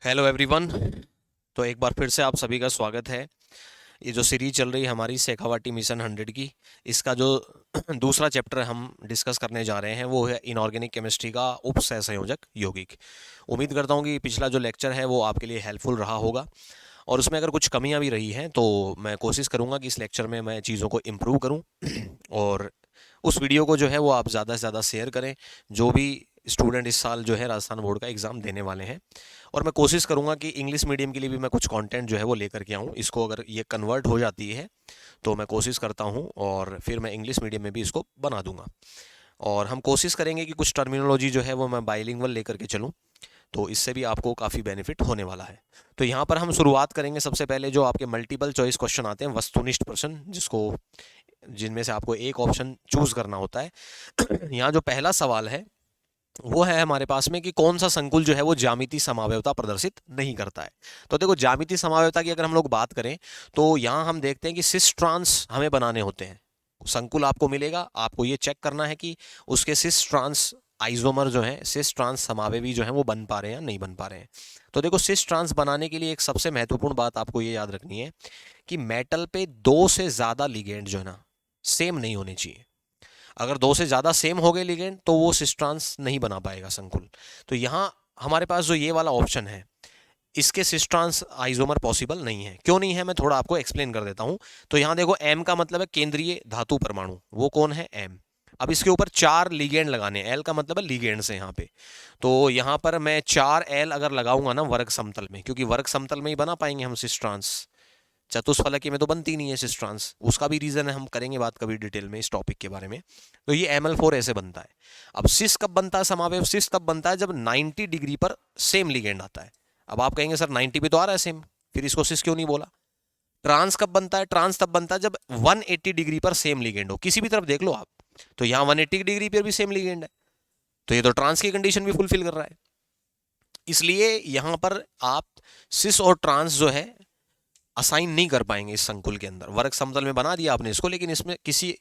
Hello everyone. तो एक बार फिर से आप सभी का स्वागत है। ये जो सीरीज चल रही है हमारी शेखावाटी मिशन 100 की, इसका जो दूसरा चैप्टर हम डिस्कस करने जा रहे हैं वो है इनऑर्गेनिक केमिस्ट्री का उप सहसंयोजक यौगिक। उम्मीद करता हूँ कि पिछला जो लेक्चर है वो आपके लिए हेल्पफुल रहा होगा, और उसमें अगर कुछ कमियां भी रही हैं तो मैं कोशिश करूंगा कि इस लेक्चर में मैं चीज़ों को इम्प्रूव करूं। और उस वीडियो को जो है वो आप ज़्यादा से ज़्यादा शेयर करें, जो भी स्टूडेंट इस साल जो है राजस्थान बोर्ड का एग्ज़ाम देने वाले हैं। और मैं कोशिश करूंगा कि इंग्लिश मीडियम के लिए भी मैं कुछ कंटेंट जो है वो लेकर के आऊँ। इसको अगर ये कन्वर्ट हो जाती है तो मैं कोशिश करता हूँ और फिर मैं इंग्लिश मीडियम में भी इसको बना दूंगा। और हम कोशिश करेंगे कि कुछ टर्मिनोलॉजी जो है वो मैं बाइलिंगुअल लेकर के चलूँ, तो इससे भी आपको काफ़ी बेनिफिट होने वाला है। तो यहाँ पर हम शुरुआत करेंगे सबसे पहले जो आपके मल्टीपल चॉइस क्वेश्चन आते हैं वस्तुनिष्ठ प्रश्न, जिनमें से आपको एक ऑप्शन चूज करना होता है। यहाँ जो पहला सवाल है वो है हमारे पास में कि कौन सा संकुल जो है वो ज्यामितीय समावयवता प्रदर्शित नहीं करता है। तो देखो, ज्यामितीय समावयवता की अगर हम लोग बात करें तो यहाँ हम देखते हैं कि सिस ट्रांस हमें बनाने होते हैं। संकुल आपको मिलेगा, आपको ये चेक करना है कि उसके सिस ट्रांस आइसोमर जो है, सिस ट्रांस समावयवी जो है वो बन पा रहे हैं या नहीं बन पा रहे हैं। तो देखो, सिस ट्रांस बनाने के लिए एक सबसे महत्वपूर्ण बात आपको ये याद रखनी है कि मेटल पे दो से ज्यादा लिगेंड जो है ना, सेम नहीं होने चाहिए। अगर दो से ज्यादा सेम हो गए लिगेंड तो वो सिस ट्रांस नहीं बना पाएगा संकुल। तो यहाँ हमारे पास जो ये वाला ऑप्शन है, इसके सिस ट्रांस आइसोमर पॉसिबल नहीं है। क्यों नहीं है, मैं थोड़ा आपको एक्सप्लेन कर देता हूं। तो यहां देखो, एम का मतलब है केंद्रीय धातु परमाणु, वो कौन है, एम। अब इसके ऊपर चार लिगेंड लगाने, एल का मतलब है लिगेंड से यहाँ पे। तो यहाँ पर मैं चार एल अगर लगाऊंगा ना वर्ग समतल में, क्योंकि वर्ग समतल में ही बना पाएंगे हम सिस ट्रांस, चतुष्फलकी में तो बनती नहीं है सिस ट्रांस। उसका भी रीजन है, हम करेंगे बात कभी डिटेल में इस टॉपिक के बारे में। तो ये ML4 ऐसे बनता है। अब सिस कब बनता है समावेश, सिस तब बनता है जब 90 डिग्री पर सेम लिगेंड आता है। अब आप कहेंगे सर 90 पे तो आ रहा है सेम, फिर इसको सिस क्यों नहीं बोला। ट्रांस कब बनता है, ट्रांस तब बनता है जब 180 डिग्री पर सेम लिगेंड हो, किसी भी तरफ देख लो आप। तो यहाँ 180 डिग्री पर भी सेम लिगेंड है, तो ये तो ट्रांस की कंडीशन भी फुलफिल कर रहा है। इसलिए यहां पर आप सिस और ट्रांस जो है असाइन नहीं कर पाएंगे इस संकुल के अंदर। वर्ग समतल में बना दिया आपने इसको, लेकिन इसमें किसी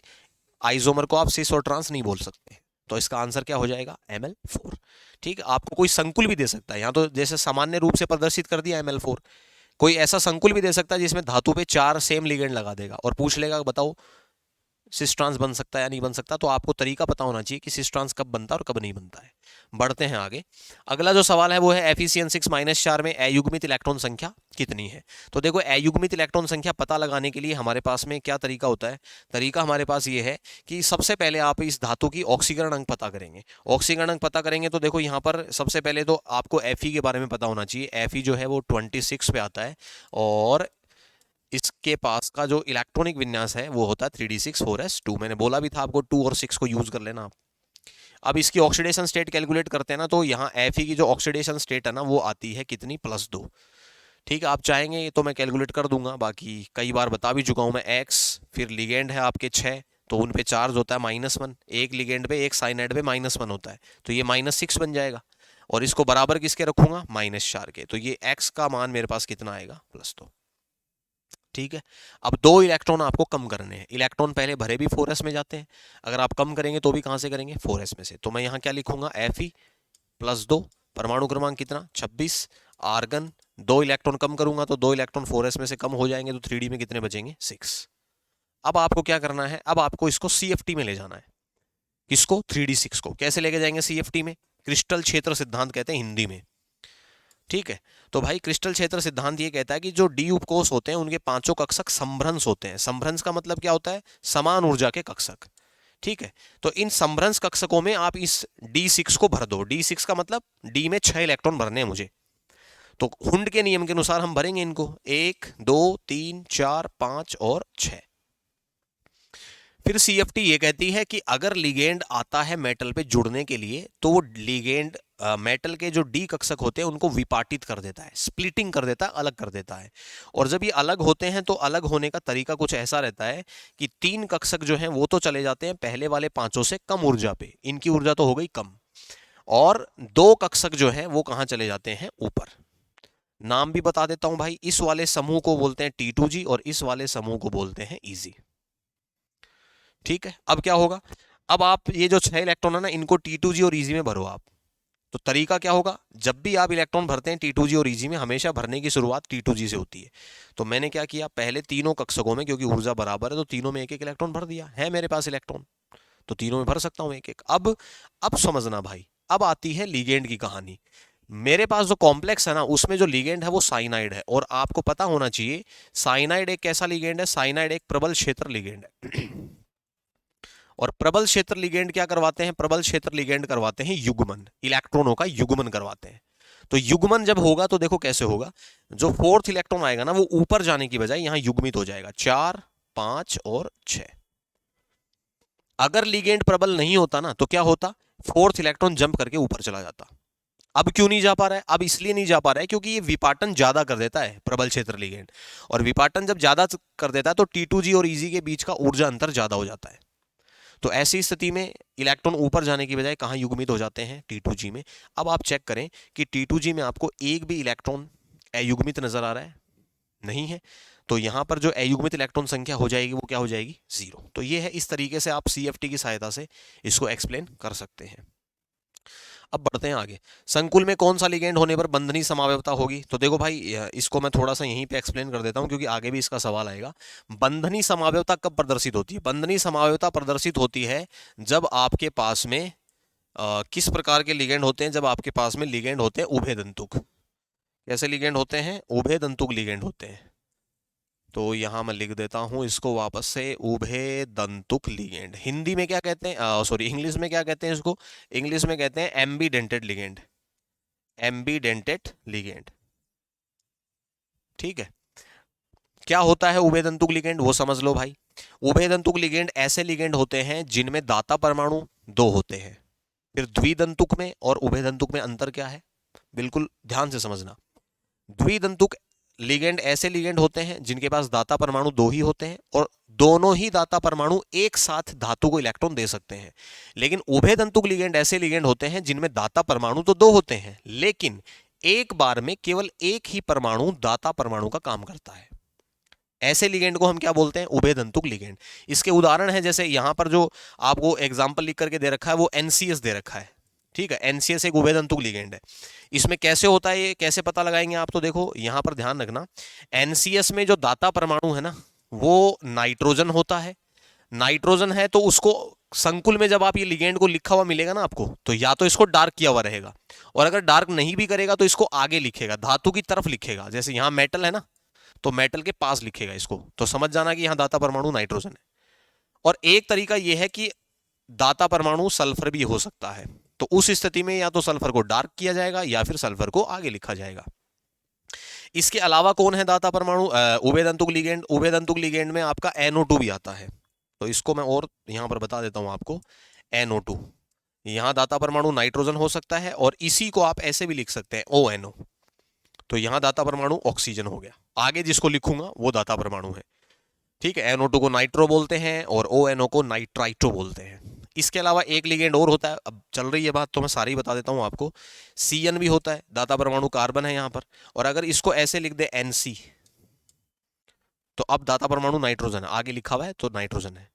आइसोमर को आप सिस और ट्रांस नहीं बोल सकते। तो इसका आंसर क्या हो जाएगा, ML4। ठीक है, आपको कोई संकुल भी दे सकता है, यहाँ तो जैसे सामान्य रूप से प्रदर्शित कर दिया ML4। कोई ऐसा संकुल भी दे सकता है जिसमें धातु पे चार सेम लिगेंड लगा देगा और पूछ लेगा बताओ सिस ट्रांस बन सकता है या नहीं बन सकता। तो आपको तरीका पता होना चाहिए कि सिस ट्रांस कब बनता है और कब नहीं बनता है। बढ़ते हैं आगे। अगला जो सवाल है वो है Fe6-4 में अयुग्मित इलेक्ट्रॉन संख्या कितनी है। तो देखो, अयुग्मित इलेक्ट्रॉन संख्या पता लगाने के लिए हमारे पास में क्या तरीका होता है। तरीका हमारे पास ये है कि सबसे पहले आप इस धातु की ऑक्सीकरण अंक पता करेंगे। ऑक्सीकरण अंक पता करेंगे तो देखो, यहाँ पर सबसे पहले तो आपको Fe के बारे में पता होना चाहिए। Fe जो है वो 26 पे आता है, और इसके पास का जो इलेक्ट्रॉनिक विन्यास है वो होता है 3d6 4s2। मैंने बोला भी था आपको 2 और 6 को यूज कर लेना आप। अब इसकी ऑक्सीडेशन स्टेट कैलकुलेट करते हैं ना, तो यहाँ Fe की जो ऑक्सीडेशन स्टेट है ना वो आती है कितनी, +2। ठीक है, आप चाहेंगे तो मैं कैलकुलेट कर दूंगा, बाकी कई बार बता भी चुका हूँ मैं। X फिर लिगेंड है आपके 6, तो उन पे चार्ज होता है -1। एक लिगेंड पे, एक साइनाइड पे -1 होता है, तो ये -6 बन जाएगा। और इसको बराबर किसके रखूंगा, -4 के। तो ये X का मान मेरे पास कितना आएगा, +2। ठीक है। अब दो इलेक्ट्रॉन आपको कम करने हैं। इलेक्ट्रॉन पहले भरे भी 4s में जाते हैं, अगर आप कम करेंगे तो भी कहां से करेंगे, 4s में से। तो मैं यहां क्या लिखूंगा, Fe +2, परमाणु क्रमांक कितना, 26। आर्गन, दो इलेक्ट्रॉन कम करूंगा तो दो इलेक्ट्रॉन 4s में से कम हो जाएंगे, तो 3d में कितने बचेंगे, 6। अब आपको क्या करना है, अब आपको इसको CFT में ले जाना है। किसको, 3d6 को। कैसे लेके जाएंगे CFT में, क्रिस्टल क्षेत्र सिद्धांत कहते हैं हिंदी में। ठीक है। तो भाई, क्रिस्टल क्षेत्र सिद्धांत ये कहता है कि जो डी उपकोष होते हैं उनके पांचों कक्षक संभ्रंश होते हैं। संभ्रंश का मतलब क्या होता है, समान ऊर्जा के कक्षक। ठीक है। तो इन संभ्रंश कक्षकों में आप इस D6 को भर दो। D6 का मतलब डी में 6 इलेक्ट्रॉन भरने हैं मुझे। तो हुंड के नियम के अनुसार हम भरेंगे इनको, 1 2 3 4 5 और 6। फिर CFT ये कहती है कि अगर लिगेंड आता है मेटल पे जुड़ने के लिए, तो वो लिगेंड मेटल के जो डी कक्षक होते हैं उनको विपाटित कर देता है, स्प्लिटिंग कर देता है, अलग कर देता है। और जब ये अलग होते हैं तो अलग होने का तरीका कुछ ऐसा रहता है कि 3 कक्षक जो हैं वो तो चले जाते हैं पहले वाले पांचों से कम ऊर्जा पे, इनकी ऊर्जा तो हो गई कम। और 2 कक्षक जो हैं वो कहां चले जाते हैं, ऊपर। नाम भी बता देता हूं भाई, इस वाले समूह को बोलते हैं T2G और इस वाले समूह को बोलते हैं EG। ठीक है। अब क्या होगा, अब आप ये जो 6 इलेक्ट्रॉन है ना, इनको T2G और EG में भरो आप। तो तरीका क्या होगा, जब भी आप इलेक्ट्रॉन भरते हैं T2G और Eg में, हमेशा भरने की शुरुआत T2G से होती है। तो मैंने क्या किया, पहले तीनों कक्षकों में, क्योंकि ऊर्जा बराबर है तो तीनों में एक एक इलेक्ट्रॉन भर दिया, है मेरे पास इलेक्ट्रॉन तो तीनों में भर सकता हूं एक एक। अब समझना भाई, अब आती है लिगेंड की कहानी। मेरे पास जो कॉम्प्लेक्स है ना, उसमें जो लिगेंड है वो साइनाइड है, और आपको पता होना चाहिए साइनाइड एक कैसा लिगेंड है, साइनाइड एक प्रबल क्षेत्र लिगेंड है। और प्रबल क्षेत्र लिगेंड क्या करवाते हैं, प्रबल क्षेत्र लिगेंड करवाते हैं युग्मन, इलेक्ट्रॉनों का युग्मन करवाते हैं। तो युग्मन जब होगा तो देखो कैसे होगा, जो फोर्थ इलेक्ट्रॉन आएगा ना वो ऊपर जाने की बजाय यहां युग्मित हो जाएगा, 4, 5 और 6। अगर लिगेंड प्रबल नहीं होता ना तो क्या होता, फोर्थ इलेक्ट्रॉन जंप करके ऊपर चला जाता। अब क्यों नहीं जा पा रहा है, अब इसलिए नहीं जा पा रहा है क्योंकि ये विपाटन ज्यादा कर देता है प्रबल क्षेत्र लिगेंड, और विपाटन जब ज्यादा कर देता है तो T2G और Eg के बीच का ऊर्जा अंतर ज्यादा हो जाता है। तो ऐसी स्थिति में इलेक्ट्रॉन ऊपर जाने की बजाय कहां युग्मित हो जाते हैं, T2G में। अब आप चेक करें कि T2G में आपको एक भी इलेक्ट्रॉन अयुग्मित नजर आ रहा है, नहीं है। तो यहां पर जो अयुग्मित इलेक्ट्रॉन संख्या हो जाएगी वो क्या हो जाएगी, 0। तो ये है, इस तरीके से आप CFT की सहायता से इसको एक्सप्लेन कर सकते हैं। अब बढ़ते हैं आगे, संकुल में कौन सा लिगेंड होने पर बंधनी समावयवता होगी। तो देखो भाई, इसको मैं थोड़ा सा यहीं पे एक्सप्लेन कर देता हूं क्योंकि आगे भी इसका सवाल आएगा। बंधनी समावयवता कब प्रदर्शित होती है, बंधनी समावयवता प्रदर्शित होती है जब आपके पास में किस प्रकार के लिगेंड होते हैं, जब आपके पास में लिगेंड होते हैं उभयदंतुक। कैसे लिगेंड होते हैं, उभयदंतुक लिगेंड होते हैं। तो यहां मैं लिख देता हूं इसको वापस से, उभयदंतुक लिगेंड। हिंदी में क्या कहते हैं, सॉरी इंग्लिश में क्या कहते हैं इसको, इंग्लिश में कहते हैं एम्बीडेंटेड लिगेंड, एम्बीडेंटेड लिगेंड। ठीक है, क्या होता है उभयदंतुक लिगेंड वो समझ लो भाई। उभयदंतुक लिगेंड ऐसे लिगेंड होते हैं जिनमें दाता परमाणु 2 होते हैं। फिर द्विदंतुक में और उभयदंतुक में अंतर क्या है, बिल्कुल ध्यान से समझना। द्विदंतुक लिगेंड ऐसे लिगेंड होते हैं जिनके पास दाता परमाणु 2 ही होते हैं और दोनों ही दाता परमाणु एक साथ धातु को इलेक्ट्रॉन दे सकते हैं। लेकिन उभयदंतुक लिगेंड ऐसे लिगेंड होते हैं जिनमें दाता परमाणु तो 2 होते हैं, लेकिन एक बार में केवल एक ही परमाणु दाता परमाणु का काम करता है। ऐसे लिगेंड को हम क्या बोलते हैं, उभयदंतुक लिगेंड। इसके उदाहरण है, जैसे यहां पर जो आपको एग्जांपल लिख करके दे रखा है वो NCS दे रखा है। ठीक है, NCS एक उभयदंतुक लिगेंड है। इसमें कैसे होता है, ये कैसे पता लगाएंगे आप, तो देखो यहां पर ध्यान रखना, NCS में जो दाता परमाणु है ना वो नाइट्रोजन होता है। नाइट्रोजन है तो उसको संकुल में जब आप ये लिगेंड को लिखा हुआ मिलेगा ना आपको, तो या तो इसको डार्क किया हुआ रहेगा, और अगर डार्क नहीं भी करेगा तो इसको आगे लिखेगा, धातु की तरफ लिखेगा। जैसे यहां मेटल है ना, तो मेटल के पास लिखेगा इसको, तो समझ जाना कि यहां दाता परमाणु नाइट्रोजन है। और एक तरीका यह है कि दाता परमाणु सल्फर भी हो सकता है, तो उस स्थिति में या तो सल्फर को डार्क किया जाएगा या फिर सल्फर को आगे लिखा जाएगा। इसके अलावा कौन है दाता परमाणु, उभयदंतुक लिगेंड। उभयदंतुक लिगेंड में आपका NO2 भी आता है, तो इसको मैं और यहां पर बता देता हूं आपको, NO2। यहां दाता परमाणु नाइट्रोजन हो सकता है, और इसी को आप ऐसे भी लिख सकते हैं ONO। तो यहां दाता परमाणु ऑक्सीजन हो गया, आगे जिसको लिखूंगा वो दाता परमाणु है। ठीक है, NO2 को नाइट्रो बोलते हैं और ONO को नाइट्राइट्रो बोलते हैं। इसके अलावा एक लिगेंड और होता है, अब चल रही है बात तो मैं सारी बता देता हूं आपको। CN भी होता है, दाता परमाणु कार्बन है यहां पर, और अगर इसको ऐसे लिख दे NC, तो अब दाता परमाणु नाइट्रोजन है, आगे लिखा हुआ है तो नाइट्रोजन है।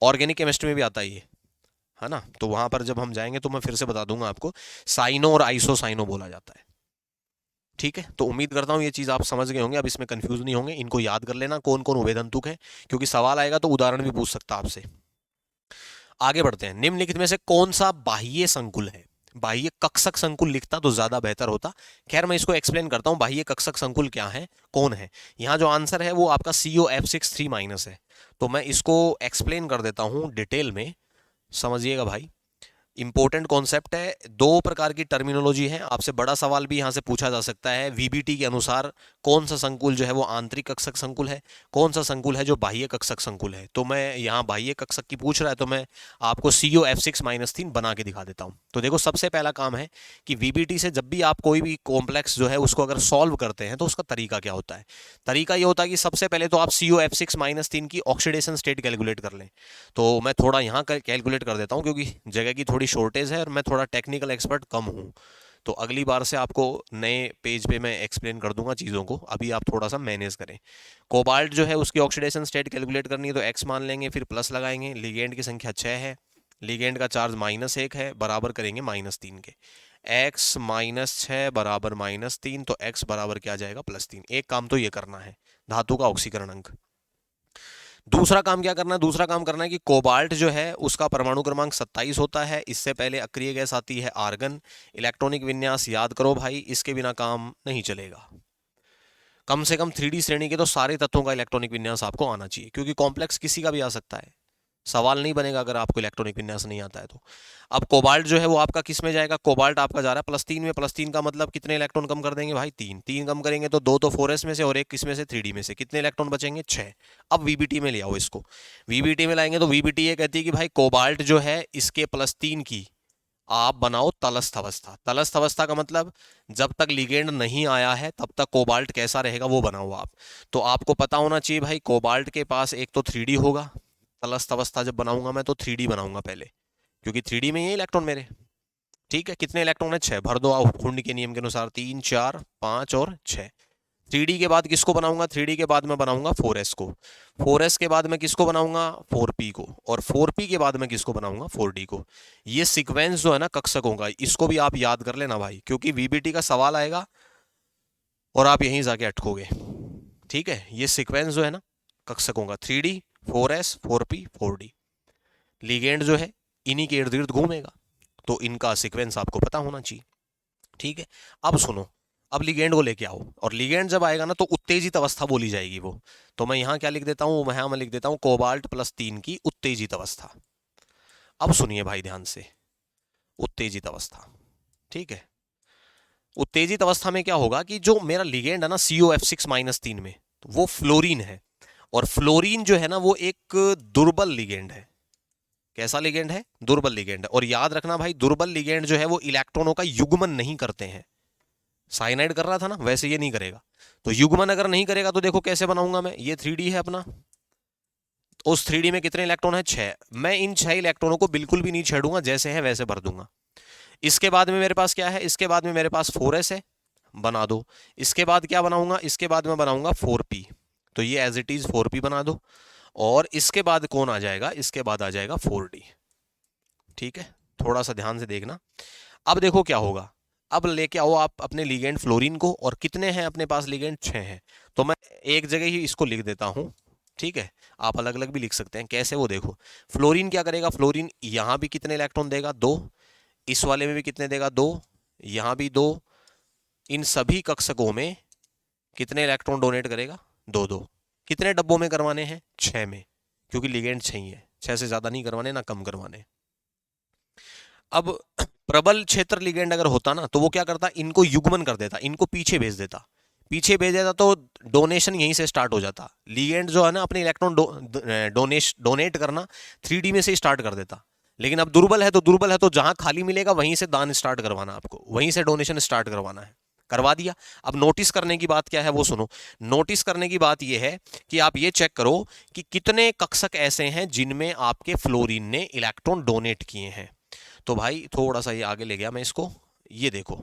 ऑर्गेनिक केमिस्ट्री में भी आता है ना, तो वहां पर जब हम जाएंगे तो मैं फिर से बता दूंगा आपको, साइनो और आइसोसाइनो बोला जाता है। ठीक है, तो उम्मीद करता हूं ये चीज आप समझ गए होंगे, अब इसमें कंफ्यूज नहीं होंगे। इनको याद कर लेना कौन कौन उभयदंतुक है, क्योंकि सवाल आएगा तो उदाहरण भी पूछ सकता आपसे। आगे बढ़ते हैं, निम्नलिखित में से कौन सा बाह्य संकुल है। बाह्य कक्षक संकुल लिखता तो ज्यादा बेहतर होता। खैर मैं इसको एक्सप्लेन करता हूं, बाह्य कक्षक संकुल क्या है, कौन है। यहां जो आंसर है वो आपका COF6 3- है। तो मैं इसको एक्सप्लेन कर देता हूं डिटेल में, समझिएगा भाई। इंपॉर्टेंट कॉन्सेप्ट है, 2 प्रकार की टर्मिनोलॉजी है, आपसे बड़ा सवाल भी यहां से पूछा जा सकता है। VBT के अनुसार कौन सा संकुल जो है वो आंतरिक कक्षक संकुल है, कौन सा संकुल है जो बाह्य कक्षक संकुल है। तो मैं यहां बाह्य कक्षक की पूछ रहा है तो मैं आपको COF6-3 बना के दिखा देता हूं। तो देखो सबसे पहला काम है कि VBT से जब भी आप कोई भी कॉम्प्लेक्स जो है उसको अगर सॉल्व करते हैं तो उसका तरीका क्या होता है। तरीका ये होता है कि सबसे पहले तो आप COF6-3 की ऑक्सीडेशन स्टेट कैलकुलेट कर लें। तो मैं थोड़ा यहाँ कैलकुलेट कर देता हूँ क्योंकि जगह की थोड़ी शॉर्टेज है और मैं थोड़ा टेक्निकल एक्सपर्ट कम हूँ। तो अगली बार से आपको नए पेज पे मैं एक्सप्लेन कर दूंगा चीज़ों को, अभी आप थोड़ा सा मैनेज करें। कोबाल्ट जो है उसकी ऑक्सीडेशन स्टेट कैलकुलेट करनी है तो x मान लेंगे, फिर प्लस लगाएंगे। लिगेंड की संख्या 6 है, लिगेंड का चार्ज -1 है, बराबर करेंगे -3 के। x माइनस 6 बराबर -3, तो x बराबर क्या आ जाएगा +3। एक काम तो ये करना है, धातु का ऑक्सीकरण अंक। दूसरा काम क्या करना है, दूसरा काम करना है कि कोबाल्ट जो है उसका परमाणु क्रमांक 27 होता है। इससे पहले अक्रिय गैस आती है आर्गन। इलेक्ट्रॉनिक विन्यास याद करो भाई, इसके बिना काम नहीं चलेगा। कम से कम 3D श्रेणी के तो सारे तत्वों का इलेक्ट्रॉनिक विन्यास आपको आना चाहिए, क्योंकि कॉम्प्लेक्स किसी का भी आ सकता है, सवाल नहीं बनेगा अगर आपको इलेक्ट्रॉनिक विन्यास नहीं आता है तो। अब कोबाल्ट जो है वो आपका किस में जाएगा, कोबाल्ट आपका जा रहा है +3 में। +3 का मतलब कितने इलेक्ट्रॉन कम कर देंगे भाई, 3। 3 कम करेंगे तो 2 तो 4s में से और एक किस में से, 3D में से। कितने इलेक्ट्रॉन बचेंगे, 6। अब VBT में ले आओ इसको। VBT में लाएंगे तो VBT ये कहती है कि भाई कोबाल्ट जो है इसके +3 की आप बनाओ तलस्थ अवस्था। तलस्थ अवस्था का मतलब जब तक लिगेंड नहीं आया है तब तक कोबाल्ट कैसा रहेगा वो बनाओ आप। तो आपको पता होना चाहिए भाई, कोबाल्ट के पास एक तो 3D होगा। तलस्थ अवस्था जब बनाऊंगा मैं तो 3D बनाऊंगा पहले, क्योंकि 3D में ये इलेक्ट्रॉन मेरे। ठीक है, कितने इलेक्ट्रॉन है, 6। भर दो आप हुंड के नियम के अनुसार, 3 4 5 और 6। 3D के बाद किसको बनाऊंगा, 3D के बाद मैं बनाऊंगा 4s को। 4s के बाद मैं किसको बनाऊंगा, 4p को। और 4p के बाद मैं किसको बनाऊंगा, 4d को। ये सीक्वेंस जो है ना कक्षकों का, इसको भी आप याद कर लेना भाई, क्योंकि VBT का सवाल आएगा और आप यहीं जाके अटकोगे। ठीक है, ये सीक्वेंस जो है ना कक्षकों का, 3D 4s 4p 4d, ligand जो है इन्हीं के इर्द गिर्द घूमेगा, तो इनका सीक्वेंस आपको पता होना चाहिए। ठीक है, अब सुनो, अब लिगेंड को लेके आओ, और लिगेंड जब आएगा ना तो उत्तेजित अवस्था बोली जाएगी वो। तो मैं यहां क्या लिख देता हूं, मैं लिख देता हूं कोबाल्ट +3 की उत्तेजित अवस्था। अब सुनिए भाई ध्यान से, उत्तेजित अवस्था। ठीक है, उत्तेजित अवस्था में क्या होगा कि जो मेरा लिगेंड है ना COF6-3 में, वो फ्लोरीन है। और फ्लोरीन जो है ना वो एक दुर्बल लिगेंड है। कैसा लिगेंड है, दुर्बल लिगेंड है। और याद रखना भाई, दुर्बल लिगेंड जो है वो इलेक्ट्रॉनों का युग्मन नहीं करते हैं। साइनाइड कर रहा था ना, वैसे ये नहीं करेगा। तो युग्मन अगर नहीं करेगा तो देखो कैसे बनाऊंगा मैं, ये 3D है अपना, उस 3D में कितने इलेक्ट्रॉन है, 6। मैं इन 6 इलेक्ट्रॉनों को बिल्कुल भी नहीं छेड़ूंगा, जैसे है वैसे भर दूंगा। इसके बाद में मेरे पास क्या है, इसके बाद में मेरे पास 4s है, बना दो। इसके बाद क्या बनाऊंगा, इसके बाद में बनाऊंगा 4p, तो ये एज इट इज 4p बना दो। और इसके बाद कौन आ जाएगा, इसके बाद आ जाएगा 4d। ठीक है, थोड़ा सा ध्यान से देखना। अब देखो क्या होगा, अब लेके आओ आप अपने लिगेंड फ्लोरीन को, और कितने हैं अपने पास लिगेंड, 6 हैं। तो मैं एक जगह ही इसको लिख देता हूं। ठीक है, आप अलग अलग भी लिख सकते हैं, कैसे वो देखो। फ्लोरीन क्या करेगा, फ्लोरीन यहां भी कितने इलेक्ट्रॉन देगा, 2। इस वाले में भी कितने देगा, 2। यहां भी 2। इन सभी कक्षकों में कितने इलेक्ट्रॉन डोनेट करेगा, 2 2। कितने डब्बों में करवाने हैं, 6 में, क्योंकि लिगेंड 6 ही है, 6 से ज्यादा नहीं करवाने ना कम करवाने। अब प्रबल क्षेत्र लिगेंड अगर होता ना तो वो क्या करता, इनको युग्मन कर देता, इनको पीछे भेज देता। पीछे भेज देता तो डोनेशन यहीं से स्टार्ट हो जाता। लिगेंड जो है ना अपने इलेक्ट्रॉन डोनेट करना 3D में से स्टार्ट कर देता। लेकिन अब दुर्बल है तो, दुर्बल है तो जहां खाली मिलेगा वहीं से दान स्टार्ट करवाना, आपको वहीं से डोनेशन स्टार्ट करवाना है। करवा दिया। अब नोटिस करने की बात क्या है वो सुनो। नोटिस करने की बात यह है कि आप ये चेक करो कि कितने कक्षक ऐसे हैं जिनमें आपके फ्लोरीन ने इलेक्ट्रॉन डोनेट किए हैं। तो भाई थोड़ा सा ये आगे ले गया मैं इसको, ये देखो,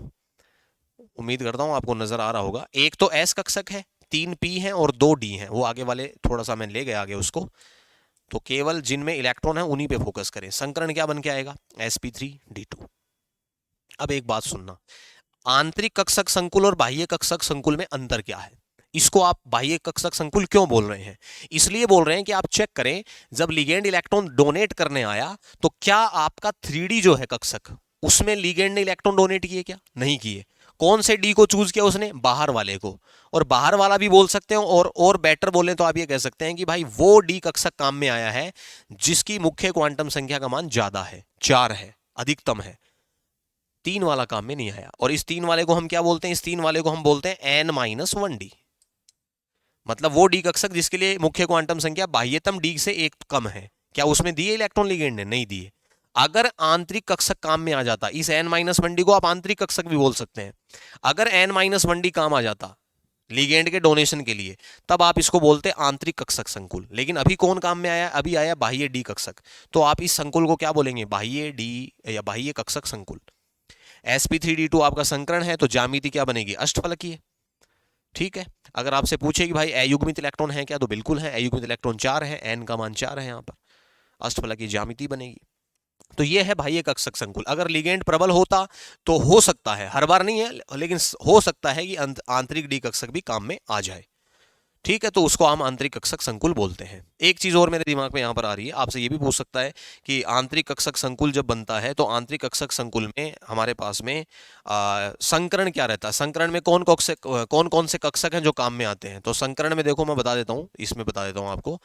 उम्मीद करता हूं आपको नजर आ रहा होगा। एक तो S कक्षक है, 3 P हैं और 2 D हैं, वो आगे वाले थोड़ा सा मैं ले गया आगे उसको। तो केवल जिनमें इलेक्ट्रॉन है उन्हीं पे फोकस करें। संकरण क्या बन के आएगा, sp3d2। अब एक बात सुनना, आंतरिक कक्षक संकुल और बाह्य कक्षक संकुल में अंतर क्या है। इसको आप बाह्य कक्षक संकुल क्यों बोल रहे हैं, इसलिए बोल रहे हैं कि आप चेक करें, जब लिगेंड इलेक्ट्रॉन डोनेट करने आया तो क्या आपका 3D जो है कक्षक, उसमें लिगेंड ने इलेक्ट्रॉन डोनेट किए क्या, नहीं किए। कौन से डी को चूज किया उसने, बाहर वाले को। और बाहर वाला भी बोल सकते हैं, और बेटर बोले तो आप ये कह सकते हैं कि भाई वो डी कक्षक काम में आया है जिसकी मुख्य क्वांटम संख्या का मान ज्यादा है, 4 है, अधिकतम है। 3 वाला काम में नहीं आया। और इस 3 वाले को हम क्या बोलते हैं, इस 3 वाले को हम बोलते हैं n-1d, मतलब वो डी कक्षक जिसके लिए मुख्य क्वांटम संख्या बाह्यतम डी से एक कम है। क्या उसमें दिए इलेक्ट्रॉन लिगेंड ने, नहीं दिए। अगर आंतरिक कक्षक काम में आ जाता, इस n-1d को आप आंतरिक कक्षक भी बोल सकते हैं, अगर n-1d काम आ जाता लिगेंड के डोनेशन के लिए, तब आप इसको बोलते आंतरिक कक्षक संकुल। लेकिन अभी कौन काम में आया, अभी आया बाह्य डी कक्षक, तो आप इस संकुल को क्या बोलेंगे, बाह्य डी या बाह्य कक्षक संकुल। sp3d2 आपका संकरण है तो ज्यामिति क्या बनेगी, अष्टफलकीय। ठीक है, अगर आपसे पूछे कि भाई अयुग्मित इलेक्ट्रॉन है क्या, तो बिल्कुल है, अयुग्मित इलेक्ट्रॉन 4 है, n का मान 4 है, यहां पर अष्टफलकीय ज्यामिति बनेगी। तो ये है भाई एक कक्षक संकुल। अगर लिगेंड प्रबल होता तो हो सकता है, हर बार नहीं है लेकिन हो सकता है कि आंतरिक डी कक्षक भी काम में आ जाए। ठीक है, तो उसको हम आंतरिक कक्षक संकुल बोलते हैं। एक चीज और मेरे दिमाग में यहां पर आ रही है, आपसे ये भी पूछ सकता है कि आंतरिक कक्षक संकुल जब बनता है तो आंतरिक कक्षक संकुल में हमारे पास में संकरण क्या रहता है, संकरण में कौन कौन से कक्षक हैं जो काम में आते हैं। तो संकरण में देखो मैं बता देता हूं, इसमें बता देता हूं आपको,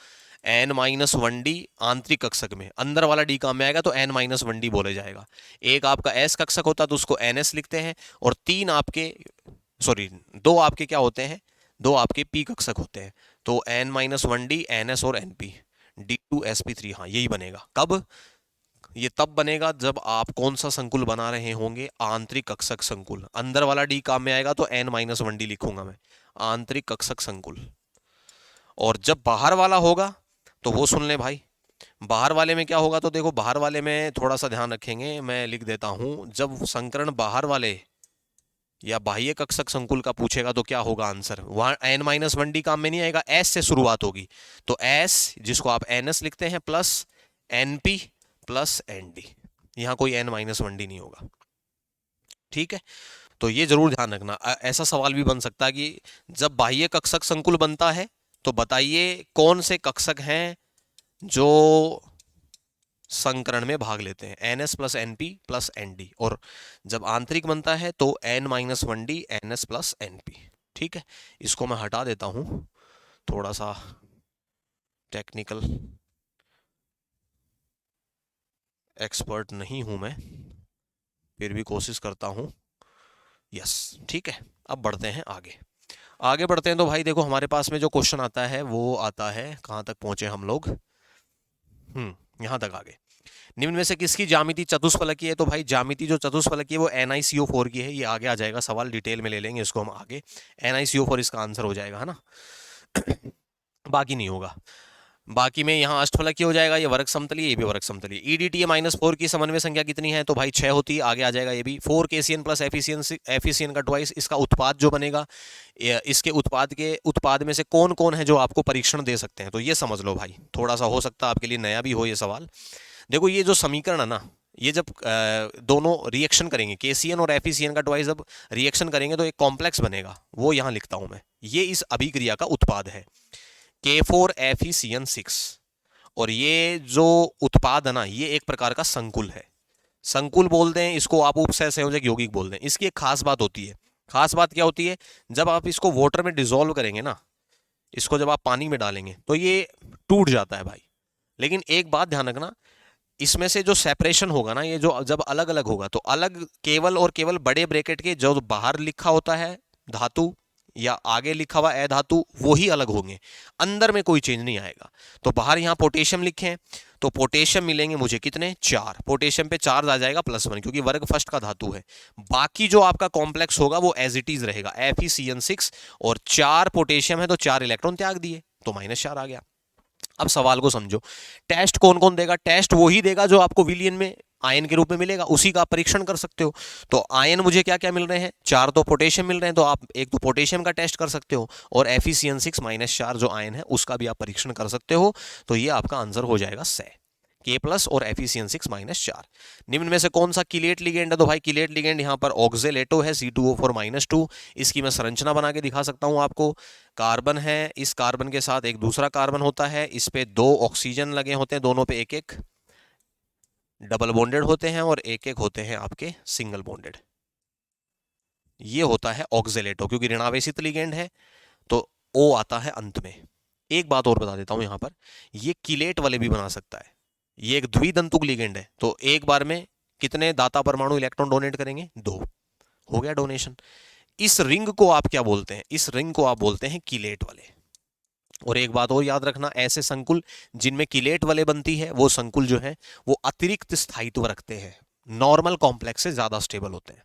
n-1d आंतरिक कक्षक में, अंदर वाला डी काम में आएगा तो n-1d बोले जाएगा। एक आपका s कक्षक होता है तो उसको ns लिखते हैं, और तीन आपके दो आपके क्या होते हैं, दो आपके पी कक्षक होते हैं। तो n-1d, ns और np, d2sp3, हाँ यही बनेगा। कब? ये तब बनेगा जब आप कौन सा संकुल बना रहे होंगे, आंतरिक कक्षक संकुल। अंदर वाला डी काम में आएगा तो n-1d लिखूंगा मैं, आंतरिक कक्षक संकुल। और जब बाहर वाला होगा तो वो सुन ले भाई, बाहर वाले में क्या होगा, तो देखो बाहर वाले में थोड़ा सा ध्यान रखेंगे, मैं लिख देता हूं। जब संकरण बाहर वाले या बाह्य कक्षक संकुल का पूछेगा तो क्या होगा आंसर, वहां n-1d काम में नहीं आएगा, s से शुरुआत होगी। तो s जिसको आप ns लिखते हैं प्लस np प्लस nd, यहां कोई n-1d नहीं होगा। ठीक है, तो ये जरूर ध्यान रखना। ऐसा सवाल भी बन सकता है कि जब बाह्य कक्षक संकुल बनता है तो बताइए कौन से कक्षक हैं जो संकरण में भाग लेते हैं, ns plus np plus nd। और जब आंतरिक बनता है तो n-1d ns प्लस np। ठीक है, इसको मैं हटा देता हूं, थोड़ा सा टेक्निकल एक्सपर्ट नहीं हूं मैं, फिर भी कोशिश करता हूं। यस, ठीक है, अब बढ़ते हैं आगे। आगे बढ़ते हैं तो भाई देखो हमारे पास में जो क्वेश्चन आता है वो आता है, कहां तक पहुंचे हम लोग, यहां तक आगे। निम्न में से किसकी ज्यामिति चतुष्फलकीय है, तो भाई ज्यामिति जो चतुष्फलकीय है वो NiCO4 की है। ये आगे आ जाएगा सवाल, डिटेल में ले लेंगे इसको हम आगे। NiCO4 इसका आंसर हो जाएगा, है ना। बाकी नहीं होगा। बाकी में यहाँ अष्टफलकीय हो जाएगा, ये वर्ग समतलीय, ये भी वर्ग समतलीय। EDTA-4 की समन्वय संख्या कितनी है, तो भाई 6 होती है, आगे आ जाएगा ये भी। 4 KCN प्लस एफिशिएंट का ट्वाइस, इसका उत्पाद जो बनेगा, इसके उत्पाद में से कौन कौन है जो आपको परीक्षण दे सकते हैं, तो ये समझ लो भाई, थोड़ा सा हो सकता है आपके लिए नया भी हो ये सवाल। देखो ये जो समीकरण है ना, ये जब दोनों रिएक्शन करेंगे, केसीएन और एफिसियन का ट्वाइस जब रिएक्शन करेंगे तो एक कॉम्प्लेक्स बनेगा, वो यहां लिखता हूं मैं। ये इस अभिक्रिया का उत्पाद है, K4FeCN6। और ये जो उत्पाद है ना, ये एक प्रकार का संकुल है, संकुल बोलते हैं इसको, आप उपसह संयोजक यौगिक बोलते हैं। इसकी एक खास बात होती है, खास बात क्या होती है, जब आप इसको वाटर में डिसॉल्व करेंगे ना, इसको जब आप पानी में डालेंगे तो ये टूट जाता है भाई। लेकिन एक बात ध्यान रखना, इसमें से जो सेपरेशन होगा ना, ये जो जब अलग अलग होगा तो अलग केवल और केवल बड़े ब्रैकेट के जो बाहर लिखा होता है धातु या आगे लिखा हुआ अधातु वो ही अलग होंगे, अंदर में कोई चेंज नहीं आएगा। तो बाहर यहां पोटेशियम लिखे हैं तो पोटेशियम मिलेंगे मुझे कितने, 4। पोटेशियम पे चार्ज आ जाएगा +1 क्योंकि वर्ग फर्स्ट का धातु है। बाकी जो आपका कॉम्प्लेक्स होगा वो एज इट इज रहेगा, FeCN6, और 4 पोटेशियम है तो 4 इलेक्ट्रॉन त्याग दिए तो -4 आ गया। अब सवाल को समझो, टेस्ट कौन कौन देगा, टेस्ट वही देगा जो आपको विलियन में आयन के रूप में मिलेगा, उसी का आप परीक्षण कर सकते हो। तो आयन मुझे क्या क्या मिल रहे हैं, 4 तो पोटेशियम मिल रहे हैं, तो आप एक तो पोटेशियम का टेस्ट कर सकते हो, और FeCN6 -4 जो आयन है उसका भी आप परीक्षण कर सकते हो। तो ये आपका आंसर हो जाएगा से K+ और FeCN6 -4। निम्न में से कौन सा किलेट लिगेंड है, तो भाई किलेट लिगेंड यहाँ पर ऑक्जेलेटो है, C2O4 -2। इसकी मैं संरचना बना के दिखा सकता हूँ आपको। कार्बन है, इस कार्बन के साथ एक दूसरा कार्बन होता है, इस पे 2 ऑक्सीजन लगे होते हैं, दोनों पे एक एक डबल बॉन्डेड होते हैं, और एक एक होते हैं आपके सिंगल बॉन्डेड। ये होता है ऑक्जेलेटो, क्योंकि ऋणावेशित लिगेंड है तो O आता है अंत में। एक बात और बता देता हूं यहां पर, ये किलेट वाले भी बना सकता है, ये एक द्विदंतुक लिगेंड है, तो एक बार में कितने दाता परमाणु इलेक्ट्रॉन डोनेट करेंगे, 2, हो गया डोनेशन। इस रिंग को आप क्या बोलते हैं, इस रिंग को आप बोलते हैं किलेट वाले। और एक बात और याद रखना, ऐसे संकुल जिनमें किलेट वाले बनती है वो संकुल जो है वो अतिरिक्त स्थायित्व रखते हैं, नॉर्मल कॉम्प्लेक्स से ज्यादा स्टेबल होते हैं।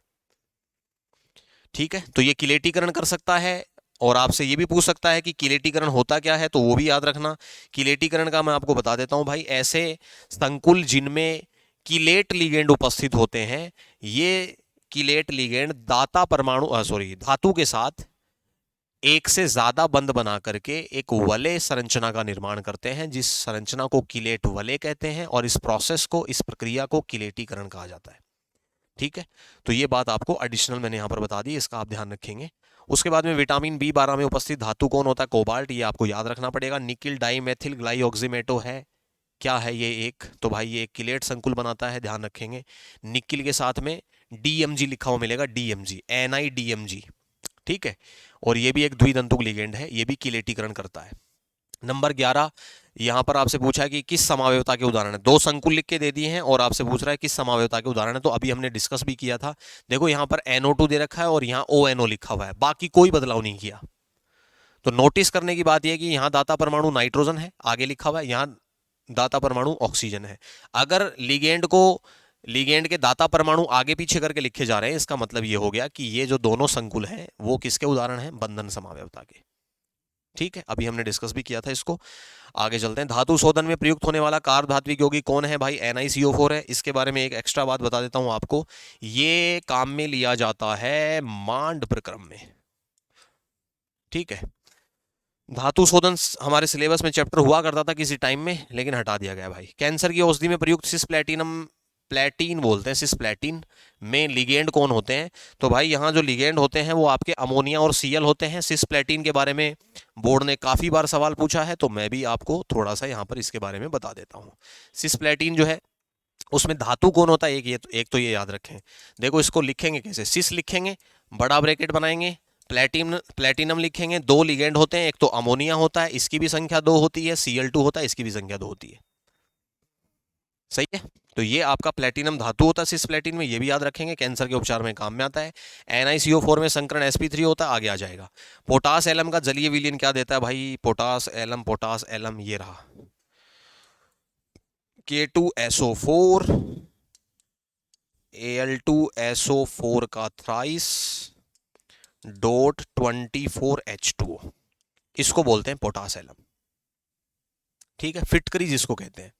ठीक है, तो ये किलेटीकरण कर सकता है, और आपसे ये भी पूछ सकता है कि किलेटीकरण होता क्या है, तो वो भी याद रखना। किलेटीकरण का मैं आपको बता देता हूं भाई, ऐसे संकुल जिनमें किलेट लिगेंड उपस्थित होते हैं, ये किलेट लिगेंड दाता परमाणु धातु के साथ एक से ज्यादा बंध बना करके एक वलय संरचना का निर्माण करते हैं, जिस संरचना को किलेट वलय कहते हैं, और इस प्रोसेस को, इस प्रक्रिया को किलेटीकरण कहा जाता है। ठीक है, तो ये बात आपको एडिशनल मैंने यहां पर बता दी, इसका आप ध्यान रखेंगे। उसके बाद में विटामिन बी 12 में उपस्थित धातु कौन होता है? कोबाल्ट, ये आपको याद रखना पड़ेगा। निकिल डाइमेथिल ग्लाइऑक्सीमेटो है, क्या है ये? एक तो भाई ये एक किलेट संकुल बनाता है, ध्यान रखेंगे। निकिल के साथ में डीएमजी लिखा हुआ मिलेगा, डीएमजी, NiDMG। ठीक है, और ये भी एक द्विदंतुक लिगेंड है, ये भी किलेटीकरण करता है। नंबर 11, यहां पर आपसे पूछा है कि किस समावयवता के उदाहरण है। दो संकुल लिख के दे दिए हैं और आपसे पूछ रहा है किस समावयवता के उदाहरण है, तो अभी हमने डिस्कस भी किया था। देखो यहां पर NO2 दे रखा है और यहां ONO लिखा हुआ है, बाकी कोई बदलाव नहीं किया। तो नोटिस करने की बात यह है कि यहां दाता परमाणु नाइट्रोजन है, आगे लिखा हुआ है, यहां दाता परमाणु ऑक्सीजन है। अगर लिगेंड के दाता परमाणु आगे पीछे करके लिखे जा रहे हैं, इसका मतलब ये हो गया कि ये जो दोनों संकुल हैं वो किसके उदाहरण हैं? बंधन समावयवता के। ठीक है, अभी हमने डिस्कस भी किया था इसको। आगे चलते हैं। धातु शोधन में प्रयुक्त होने वाला कार्ब धात्विक यौगिक कौन है भाई? NiCO4 है। इसके बारे में एक एक्स्ट्रा बात बता देता हूं आपको, ये काम में लिया जाता है मांड प्रक्रम में। ठीक है, धातु शोधन हमारे सिलेबस में चैप्टर हुआ करता था किसी टाइम में, लेकिन हटा दिया गया भाई। कैंसर की औषधि में प्रयुक्त सिस्प्लैटिनम, प्लेटिन बोलते हैं, सिस्प्लैटिन में लिगेंड कौन होते हैं? तो भाई यहाँ जो लिगेंड होते हैं वो आपके अमोनिया और Cl होते हैं। सिस्प्लैटिन के बारे में बोर्ड ने काफी बार सवाल पूछा है, तो मैं भी आपको थोड़ा सा यहाँ पर इसके बारे में बता देता हूँ। सिस्प्लैटिन जो है उसमें धातु कौन होता है? एक तो ये याद रखें। देखो इसको लिखेंगे कैसे? सिस लिखेंगे, बड़ा ब्रैकेट बनाएंगे, प्लेटिनम लिखेंगे, दो लिगेंड होते हैं, एक तो अमोनिया होता है, इसकी भी संख्या 2 होती है, Cl2 होता है, इसकी भी संख्या 2 होती है। सही है, तो ये आपका प्लेटिनम धातु होता है सिस्प्लैटिन में, ये भी याद रखेंगे, कैंसर के उपचार में काम में आता है। NiCO4 में संकरण sp3 होता है, आगे आ जाएगा। पोटास एलम का जलीय विलयन क्या देता है भाई? पोटास एलम, ये रहा K2SO4 Al2SO4 का थ्राइस .24H2O, इसको बोलते हैं पोटास एलम। ठीक है, फिटकरी जिसको कहते हैं।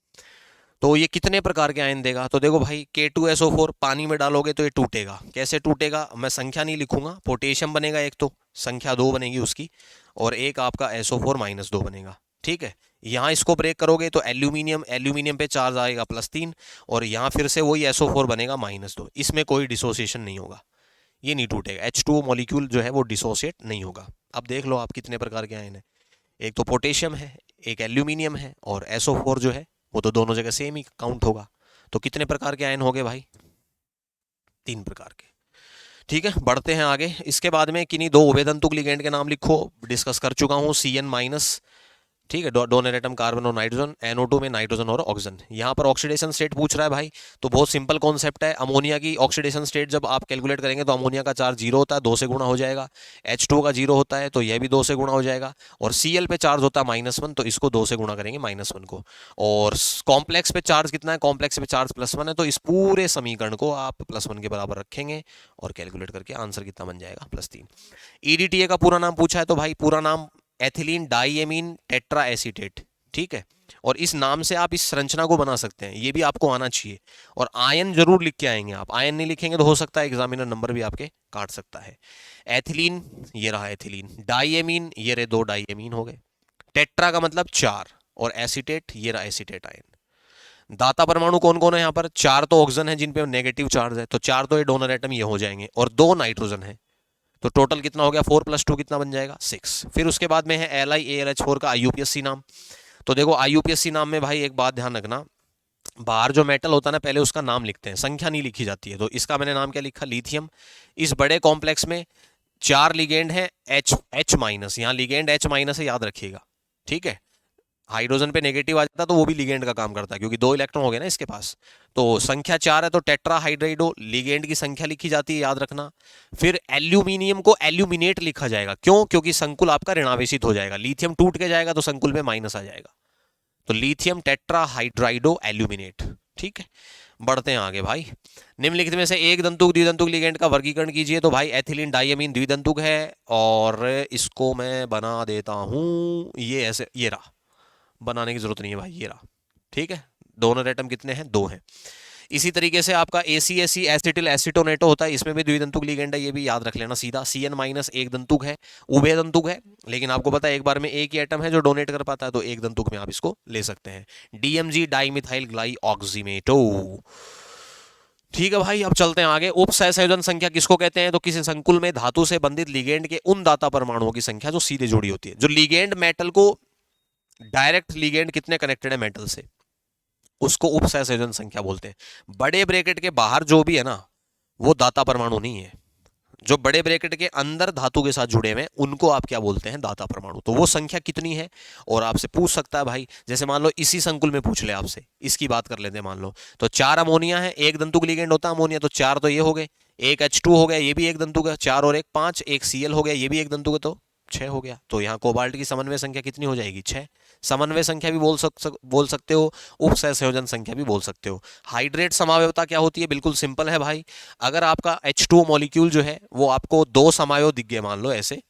तो ये कितने प्रकार के आयन देगा? तो देखो भाई K2SO4 पानी में डालोगे तो ये टूटेगा। कैसे टूटेगा? मैं संख्या नहीं लिखूंगा। पोटेशियम बनेगा एक, तो संख्या 2 बनेगी उसकी, और एक आपका SO4-2 बनेगा। ठीक है, यहाँ इसको ब्रेक करोगे तो एल्यूमिनियम पे चार्ज आएगा +3, और यहाँ फिर से वही SO4 बनेगा -2। इसमें कोई डिसोसिएशन नहीं होगा, ये नहीं टूटेगा। H2O मॉलिक्यूल जो है वो डिसोसिएट नहीं होगा। अब देख लो आप कितने प्रकार के आयन है। एक तो पोटेशियम है, एक एल्यूमिनियम है, और SO4 जो है वो तो दोनों जगह सेम ही काउंट होगा। तो कितने प्रकार के आयन हो गए भाई? 3 प्रकार के। ठीक है, बढ़ते हैं आगे। इसके बाद में किन्हीं 2 उभयतंतुक लिगेंड के नाम लिखो, डिस्कस कर चुका हूं। CN-। ठीक है, दोनों एटम कार्बन और नाइट्रोजन। NO2 में नाइट्रोजन और ऑक्सीजन। यहाँ पर ऑक्सीडेशन स्टेट पूछ रहा है भाई, तो बहुत सिंपल कॉन्सेप्ट है। अमोनिया की ऑक्सीडेशन स्टेट जब आप कैलकुलेट करेंगे तो अमोनिया का चार्ज 0 होता है, 2 से गुणा हो जाएगा। H2O का 0 होता है तो यह भी 2 से गुणा हो जाएगा, और Cl पे चार्ज होता है -1, तो इसको 2 से गुणा करेंगे -1 को। और कॉम्प्लेक्स पे चार्ज कितना है? कॉम्प्लेक्स पे चार्ज +1 है, तो इस पूरे समीकरण को आप +1 के बराबर रखेंगे और कैलकुलेट करके आंसर कितना बन जाएगा? +3। EDTA का पूरा नाम पूछा है, तो भाई पूरा नाम एथिलीन डाइएमीन टेट्रा एसीटेट। ठीक है, और इस नाम से आप इस संरचना को बना सकते हैं, ये भी आपको आना चाहिए। और आयन जरूर लिख के आएंगे आप, आयन नहीं लिखेंगे तो हो सकता है एग्जामिनर नंबर भी आपके काट सकता है। एथिलीन, ये रहा एथिलीन। डाइएमीन, ये रहे 2 डाइएमीन हो गए। टेट्रा का मतलब 4, और एसीटेट, ये रहा एसीटेट आयन। दाता परमाणु कौन कौन है यहाँ पर? 4 तो ऑक्सीजन है जिन पे नेगेटिव चार्ज है, तो 4 तो ये डोनर एटम ये हो जाएंगे, और 2 नाइट्रोजन है, तो टोटल कितना हो गया? 4 + 2 कितना बन जाएगा? 6। फिर उसके बाद में है LiAlH4 का IUPAC नाम। तो देखो IUPAC नाम में भाई एक बात ध्यान रखना, बाहर जो मेटल होता है ना पहले उसका नाम लिखते हैं, संख्या नहीं लिखी जाती है। तो इसका मैंने नाम क्या लिखा? लिथियम। इस बड़े कॉम्प्लेक्स में 4 लिगेंड है, H-, यहाँ लिगेंड H- है, याद रखिएगा। ठीक है, हाइड्रोजन पे नेगेटिव आ जाता तो वो भी लिगेंड का काम करता है, क्योंकि 2 इलेक्ट्रॉन हो गए ना इसके पास। तो संख्या 4 है तो टेट्राहाइड्राइडो, लिगेंड की संख्या लिखी जाती है, याद रखना। फिर एल्यूमिनियम को एल्यूमिनेट लिखा जाएगा, क्यों? क्योंकि संकुल आपका ऋणावेशित हो जाएगा, लिथियम टूट के जाएगा तो संकुल में माइनस आ जाएगा, तो लिथियम टेट्राहाइड्राइडो एल्यूमिनेट। ठीक है, बढ़ते हैं आगे भाई। निम्नलिखित में से एक दंतुक द्विदंतुक लिगेंड का वर्गीकरण कीजिए। तो भाई एथिलीन डाइएमीन द्विदंतुक है, और इसको मैं बना देता हूं, ये ऐसे, ये रहा, बनाने की जरूरत नहीं है भाई, ये रहा। ठीक है, दोनों एटम कितने हैं? 2 हैं। इसी तरीके से आपका ACAC एसिटिल एसिटोनेटो होता है, इसमें भी द्विदंतुक लिगेंड है, ये भी याद रख लेना सीधा। CN माइनस एक दंतुक है, उभय दंतुक है, लेकिन आपको पता है एक बार में एक ही एटम है जो डोनेट कर पाता है, तो एक दंतुक में आप इसको ले सकते हैं। DMG dimethyl glyoximato. ठीक है भाई, अब चलते हैं आगे। उप सहसंयोजन संख्या किसको कहते हैं? तो किसी संकुल में धातु से बंधित लिगेंड के उन दाता परमाणुओं की संख्या जो सीधे जुड़ी होती है। जो लिगेंड मेटल को डायरेक्ट लिगेंड कितने कनेक्टेड है मेटल से, उसको उप सहसंयोजन संख्या बोलते हैं। बड़े ब्रैकेट के बाहर जो भी है ना, वो दाता परमाणु नहीं है। जो बड़े ब्रैकेट के अंदर धातु के साथ जुड़े हुए हैं उनको आप क्या बोलते हैं? दाता परमाणु। तो वो संख्या कितनी है, और आपसे पूछ सकता है भाई, जैसे मान लो इसी संकुल में पूछ ले आपसे, इसकी बात कर लेते हैं मान लो, तो 4 अमोनिया है, एक दंतुक लिगेंड होता है अमोनिया, तो 4 तो ये हो गए, एक H2 हो गया, ये भी एक दंतुक है, 4 और 1 5, एक Cl हो गया, ये भी एक दंतुक है, तो 6 हो गया। तो यहाँ कोबाल्ट की समन्वय संख्या कितनी हो जाएगी? 6। समन्वय संख्या भी बोल सकते हो, उप सहसंयोजन संख्या भी बोल सकते हो। हाइड्रेट समावयवता क्या होती है? बिल्कुल सिंपल है भाई, अगर आपका H2O मॉलिक्यूल जो है वो आपको 2 समावयव दिख गए मान लो ऐसे,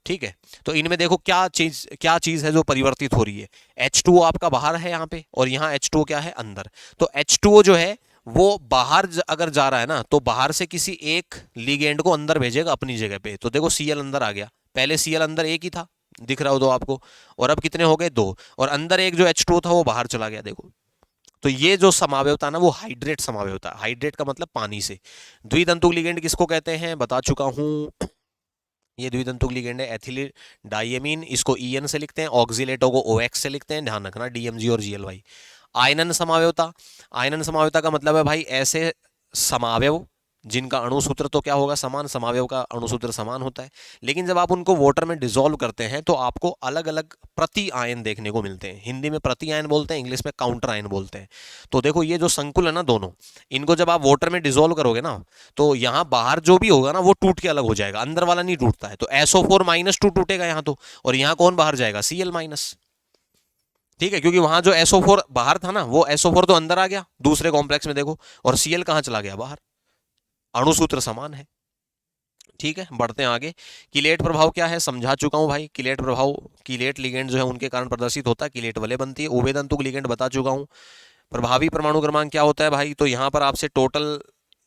ठीक है, तो इनमें देखो क्या चीज है जो परिवर्तित हो रही है। H2O आपका बाहर है यहाँ पे, और यहाँ H2O क्या है? अंदर। तो H2O जो है वो बाहर अगर जा रहा है ना, तो बाहर से किसी एक लिगेंड को अंदर भेजेगा अपनी जगह पे। तो देखो Cl अंदर आ गया, पहले Cl अंदर एक ही था, दिख रहा हो तो आपको, और अब कितने हो गए? 2, और अंदर एक जो H2O था वो बाहर चला गया, देखो। तो ये जो समावयवता ना वो हाइड्रेट समावयवता, हाइड्रेट का मतलब पानी से। द्विदंतुक लिगेंड किसको कहते हैं? बता चुका हूं, ये द्विदंतुक लिगेंड है एथिल डाइएमीन, इसको EN से लिखते हैं, ऑक्सीलेटो को OX से लिखते हैं, ध्यान रखना DMG और GLY। आयनन समावयवता, आयनन समावयवता का मतलब है भाई ऐसे समावयव जिनका अणुसूत्र तो क्या होगा? समान। समावयव का अणुसूत्र समान होता है, लेकिन जब आप उनको वाटर में डिसॉल्व करते हैं तो आपको अलग अलग प्रति आयन देखने को मिलते हैं। हिंदी में प्रति आयन बोलते हैं, इंग्लिश में काउंटर आयन बोलते हैं। तो देखो ये जो संकुल है ना दोनों, इनको जब आप वाटर में डिसॉल्व करोगे ना, तो यहाँ बाहर जो भी होगा ना वो टूट के अलग हो जाएगा, अंदर वाला नहीं टूटता है। तो SO4- 2 टूटेगा यहाँ तो, और यहाँ कौन बाहर जाएगा? Cl-। ठीक है, क्योंकि वहां जो SO4 बाहर था ना, वो SO4 तो अंदर आ गया दूसरे कॉम्प्लेक्स में, देखो, और Cl कहां चला गया? बाहर। अणुसूत्र समान है। ठीक है, बढ़ते हैं आगे। किलेट प्रभाव क्या है? समझा चुका हूं भाई। किलेट प्रभाव, किलेट लिगेंड जो है उनके कारण प्रदर्शित होता है, किलेट वलय बनती है। उभयदंतुक लिगेंड बता चुका हूं। प्रभावी परमाणु क्रमांक क्या होता है भाई? तो यहां पर आपसे टोटल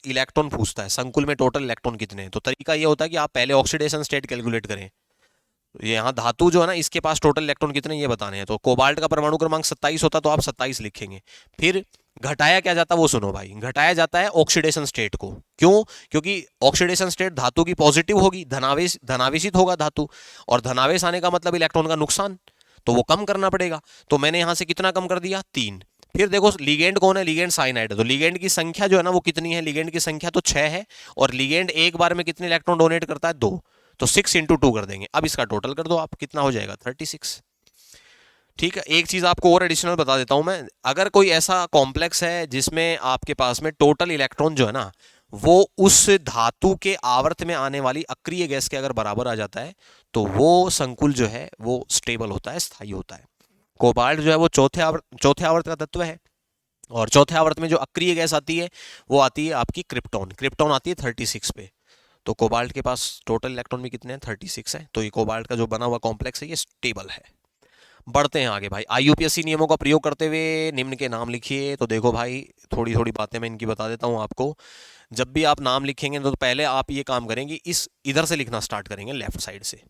इलेक्ट्रॉन पूछता है, संकुल में टोटल इलेक्ट्रॉन कितने हैं। तो तरीका यह होता है कि आप पहले ऑक्सीडेशन स्टेट कैलकुलेट करें। यहाँ धातु जो है ना, इसके पास टोटल इलेक्ट्रॉन कितने ये बताने हैं। तो कोबाल्ट का परमाणु क्रमांक 27 होता, तो आप 27 लिखेंगे। फिर घटाया क्या जाता वो सुनो भाई, घटाया जाता है ऑक्सीडेशन स्टेट को। क्यों? क्योंकि ऑक्सीडेशन स्टेट धातु की पॉजिटिव होगी, धनावेशित होगा धातु, और धनावेश आने का मतलब इलेक्ट्रॉन का नुकसान, तो वो कम करना पड़ेगा। तो मैंने यहां से कितना कम कर दिया? 3। फिर देखो लिगेंड कौन है? लिगेंड साइनाइड है, तो लिगेंड की संख्या जो है ना वो कितनी है? लिगेंड की संख्या तो 6 है, और लिगेंड एक बार में कितने इलेक्ट्रॉन डोनेट करता है? 2। तो 6 × 2 कर देंगे। अब इसका टोटल कर दो आप, कितना हो जाएगा? 36। ठीक है, एक चीज आपको और एडिशनल बता देता हूं मैं, अगर कोई ऐसा कॉम्प्लेक्स है जिसमें आपके पास में टोटल इलेक्ट्रॉन जो है ना वो उस धातु के आवर्त में आने वाली अक्रिय गैस के अगर बराबर आ जाता है, तो वो संकुल जो है वो स्टेबल होता है, स्थायी होता है। कोबाल्ट जो है वो चौथे आवर्त का तत्व है, और चौथे आवर्त में जो अक्रिय गैस आती है वो आती है आपकी क्रिप्टॉन। क्रिप्टॉन आती है 36 पे। तो कोबाल्ट के पास टोटल इलेक्ट्रॉन भी कितने हैं? 36 है। तो ये कोबाल्ट का जो बना हुआ कॉम्प्लेक्स है ये स्टेबल है। बढ़ते हैं आगे भाई। IUPAC नियमों का प्रयोग करते हुए निम्न के नाम लिखिए। तो देखो भाई, थोड़ी थोड़ी बातें मैं इनकी बता देता हूँ आपको। जब भी आप नाम लिखेंगे तो पहले आप ये काम करेंगे, इस इधर से लिखना स्टार्ट करेंगे, लेफ्ट साइड से।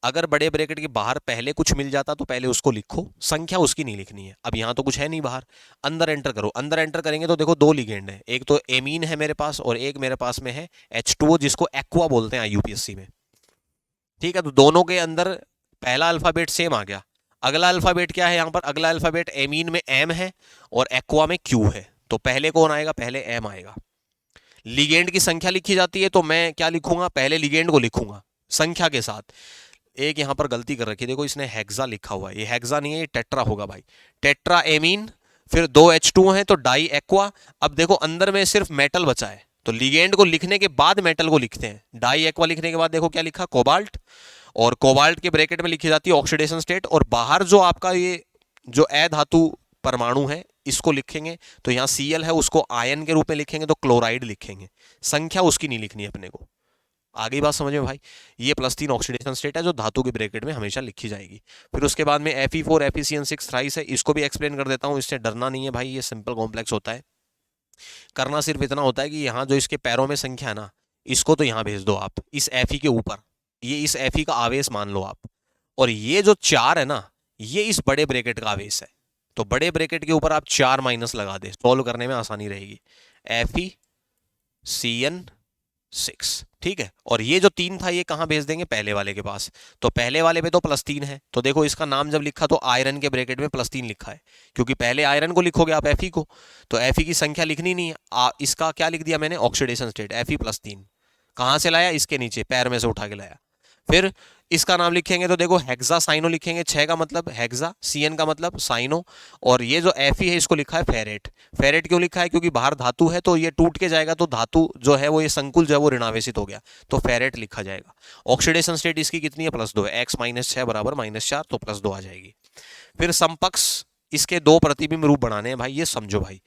अगर बड़े ब्रैकेट के बाहर पहले कुछ मिल जाता तो पहले उसको लिखो, संख्या उसकी नहीं लिखनी है। अब यहाँ तो कुछ है नहीं बाहर, अंदर एंटर करो। अंदर एंटर करेंगे तो देखो 2 लिगेंड है, एक तो एमीन है मेरे पास, और एक मेरे पास में है H2O जिसको एक्वा बोलते हैं IUPAC में। ठीक है, तो दोनों के अंदर पहला अल्फाबेट सेम आ गया। अगला अल्फाबेट क्या है यहाँ पर? अगला अल्फाबेट एमीन में M है और एक्वा में Q है। तो पहले कौन आएगा? पहले M आएगा। लिगेंड की संख्या लिखी जाती है, तो मैं क्या लिखूंगा? पहले लिगेंड को लिखूंगा संख्या के साथ। एक यहां पर गलती कर रखी है, देखो इसने हेक्सा लिखा हुआ है, ये हेक्सा नहीं है, ये टेट्रा होगा भाई। टेट्रा एमीन, फिर 2 H2 हैं तो डाई एक्वा। अब देखो अंदर में सिर्फ मेटल बचा है, तो लिगेंड को लिखने के बाद मेटल को लिखते हैं। डाई एक्वा लिखने के बाद देखो क्या लिखा? कोबाल्ट। और कोबाल्ट के ब्रैकेट में लिखी जाती है ऑक्सीडेशन स्टेट, और बाहर जो आपका ये जो अधातु परमाणु है इसको लिखेंगे, तो यहाँ Cl है उसको आयन के रूप में लिखेंगे, तो क्लोराइड लिखेंगे। संख्या उसकी नहीं लिखनी है अपने को। आगे बात समझ में भाई? ये +3 ऑक्सीडेशन स्टेट है जो धातु के ब्रैकेट में हमेशा लिखी जाएगी। फिर उसके बाद में Fe4 FeCN6 थ्राइस है, इसको भी एक्सप्लेन कर देता हूं, इससे डरना नहीं है भाई, ये सिंपल कॉम्प्लेक्स होता है। करना सिर्फ इतना होता है कि यहाँ जो इसके पैरों में संख्या है ना, इसको तो यहाँ भेज दो आप इस एफ ई के ऊपर, ये इस एफ ई का आवेश मान लो आप, और ये जो 4 है ना, ये इस बड़े ब्रैकेट का आवेश है। तो बड़े ब्रैकेट के ऊपर आप 4 माइनस लगा दे, सॉल्व करने में आसानी रहेगी। एफ ई CN6, ठीक है। और ये जो 3 था ये कहाँ भेज देंगे, पहले वाले के पास। तो पहले वाले पे तो +3 है, तो देखो इसका नाम जब लिखा तो आयरन के ब्रैकेट में +3 लिखा है, क्योंकि पहले आयरन को लिखोगे आप Fe को, तो Fe की संख्या लिखनी नहीं है। इसका क्या लिख दिया मैंने, ऑक्सीडेशन स्टेट Fe+3। कहाँ से लाया, इसके नीचे पैर में से उठा के लाया। फिर इसका नाम लिखेंगे तो देखो हेक्सा साइनो लिखेंगे, 6 का मतलब हेक्सा, CN का मतलब साइनो, और ये जो Fe है इसको लिखा है फेरेट। फेरेट क्यों लिखा है, क्योंकि बाहर धातु है तो ये टूट के जाएगा, तो धातु जो है वो ये संकुल जो है वो ऋणावेशित हो गया, तो फेरेट लिखा जाएगा। ऑक्सीडेशन स्टेट इसकी कितनी है, +2 है, x - 6 बराबर -4, तो +2 आ जाएगी। फिर समपक्ष इसके 2 प्रतिबिंब रूप बनाने हैं भाई, ये समझो भाई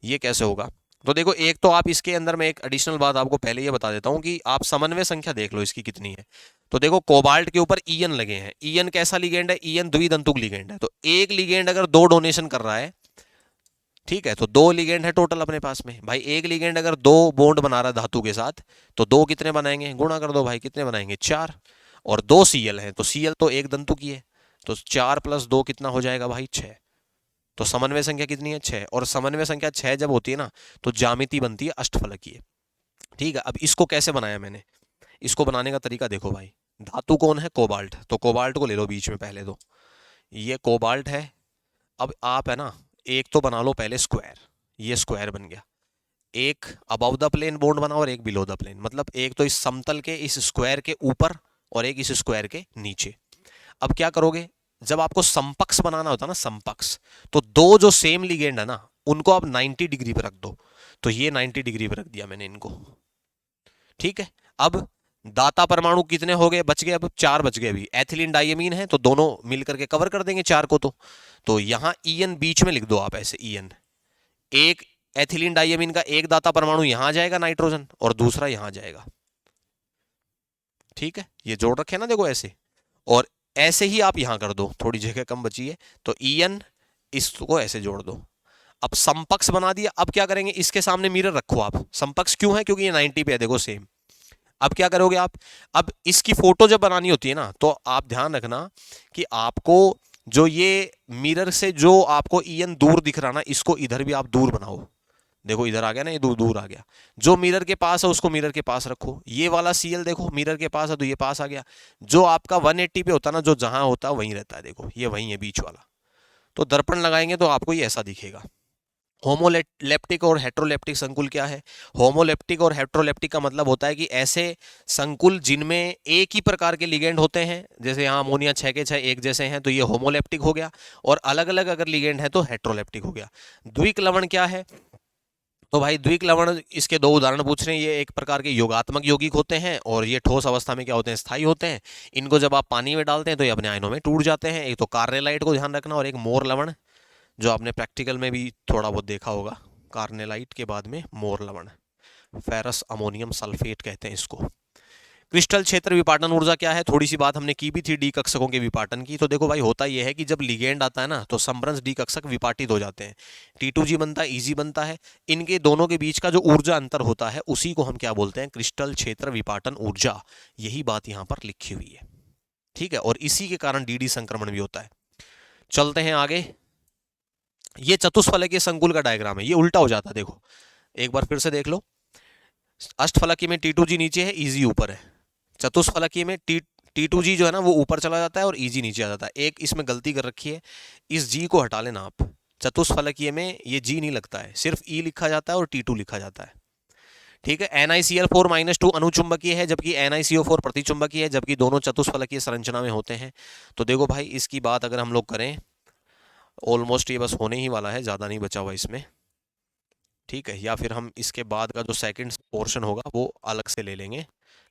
ये कैसे होगा। तो देखो एक तो आप इसके अंदर में एक एडिशनल बात आपको पहले ये बता देता हूं कि आप समन्वय संख्या देख लो इसकी कितनी है। तो देखो कोबाल्ट के ऊपर ईएन लगे हैं, ईएन कैसा लिगेंड है, ईएन द्विदंतुक लिगेंड है। तो एक लिगेंड अगर 2 डोनेशन कर रहा है, ठीक है, तो 2 लिगेंड है टोटल अपने पास में भाई। एक लिगेंड अगर 2 बॉन्ड बना रहा है धातु के साथ, तो 2 कितने बनाएंगे, गुणा कर दो भाई, कितने बनाएंगे, 4। और 2 सीएल है, तो सीएल तो एक दंतु की है, तो 4 + 2 कितना हो जाएगा भाई, 6। तो समन्वय संख्या कितनी है, 6। और समन्वय संख्या 6 जब होती है ना, तो ज्यामिति बनती है अष्टफलकीय। ठीक है, अब इसको कैसे बनाया मैंने, इसको बनाने का तरीका देखो भाई। धातु कौन है, कोबाल्ट, तो कोबाल्ट को ले लो बीच में पहले, तो ये कोबाल्ट है। अब आप है ना, एक तो बना लो पहले स्क्वायर, ये स्क्वायर बन गया। एक अबव द प्लेन बॉन्ड बनाओ और एक बिलो द प्लेन, मतलब एक तो इस समतल के इस स्क्वायर के ऊपर और एक इस स्क्वायर के नीचे। अब क्या करोगे, जब आपको समपक्ष बनाना होता है ना, समपक्ष, तो 2 जो सेम लिगेंड है ना, उनको आप 90 डिग्री पे रख दो। तो ये 90 डिग्री पे रख दिया मैंने इनको, ठीक है। अब दाता परमाणु कितने हो गए, बच गए, अब 4 बच गए। अभी एथिलीन डाइमीन है तो दोनों मिलकर के कवर कर देंगे 4 को। तो यहां ईएन बीच में लिख दो आप ऐसे, ईएन। एक एथिलीन डाइमीन का एक दाता परमाणु यहां जाएगा नाइट्रोजन, और दूसरा यहां जाएगा, ठीक है। ये जोड़ रखे ना देखो ऐसे, और ऐसे ही आप यहां कर दो, थोड़ी जगह कम बची है, तो ईएन इसको ऐसे जोड़ दो। अब समपक्ष बना दिया। अब क्या करेंगे, इसके सामने मिरर रखो आप। समपक्ष क्यों है, क्योंकि ये 90 पे है, देखो सेम। अब क्या करोगे आप, अब इसकी फोटो जब बनानी होती है ना, तो आप ध्यान रखना कि आपको जो ये मिरर से जो आपको ईएन दूर दिख रहा ना, इसको इधर भी आप दूर बनाओ। देखो इधर आ गया ना, ये दूर दूर आ गया। जो मिरर के पास है उसको मिरर के पास रखो। ये वाला सीएल देखो मिरर के पास है तो ये पास आ गया। जो आपका 180 पे होता है ना, जो जहां होता है वहीं रहता है, देखो ये वहीं है बीच वाला। तो दर्पण लगाएंगे तो आपको ये ऐसा दिखेगा। होमोलेप्टिक और हेट्रोलेप्टिक संकुल क्या है, होमोलेप्टिक और हेट्रोलेप्टिक का मतलब होता है कि ऐसे संकुल जिनमें एक ही प्रकार के लिगेंड होते हैं, जैसे यहाँ अमोनिया 6 के 6 एक जैसे हैं, तो ये होमोलेप्टिक हो गया। और अलग अलग अगर लिगेंड है तो हेट्रोलेप्टिक हो गया। द्विक लवण क्या है, तो भाई द्विक लवण इसके 2 उदाहरण पूछ रहे हैं। ये एक प्रकार के योगात्मक यौगिक होते हैं, और ये ठोस अवस्था में क्या होते हैं, स्थायी होते हैं। इनको जब आप पानी में डालते हैं तो ये अपने आयनों में टूट जाते हैं। एक तो कार्नेलाइट को ध्यान रखना, और एक मोर लवण, जो आपने प्रैक्टिकल में भी थोड़ा बहुत देखा होगा। कार्नेलाइट के बाद में मोर लवण, फेरस अमोनियम सल्फेट कहते हैं इसको। क्रिस्टल क्षेत्र विपाटन ऊर्जा क्या है, थोड़ी सी बात हमने की भी थी डी कक्षकों के विपाटन की। तो देखो भाई होता यह है कि जब लिगेंड आता है ना, तो समरंस डी कक्षक विपाटित हो जाते हैं, T2G बनता है, EG बनता है। इनके दोनों के बीच का जो ऊर्जा अंतर होता है उसी को हम क्या बोलते हैं, क्रिस्टल क्षेत्र विपाटन ऊर्जा। यही बात यहां पर लिखी हुई है, ठीक है। और इसी के कारण DD संक्रमण भी होता है। चलते हैं आगे। ये चतुष्फलकीय संकुल का डायग्राम है, ये उल्टा हो जाता है, देखो एक बार फिर से देख लो। अष्टफलकीय में T2G नीचे है, EG ऊपर है। चतुष्फलकीय में T2G जो है ना वो ऊपर चला जाता है और EG नीचे आ जाता है। एक इसमें गलती कर रखी है, इस G को हटा लेना आप। चतुष्फलकीय में ये G नहीं लगता है, सिर्फ E लिखा जाता है और T2 लिखा जाता है, ठीक है। NiCl4-2 अनुचुंबकीय है, जबकि NiCO4 प्रतिचुंबकीय है, जबकि दोनों चतुष्फलकीय संरचना में होते हैं। तो देखो भाई इसकी बात अगर हम लोग करें, ऑलमोस्ट ये बस होने ही वाला है, ज़्यादा नहीं बचा हुआ इसमें, ठीक है। या फिर हम इसके बाद का जो सेकंड पोर्शन होगा वो अलग से ले लेंगे,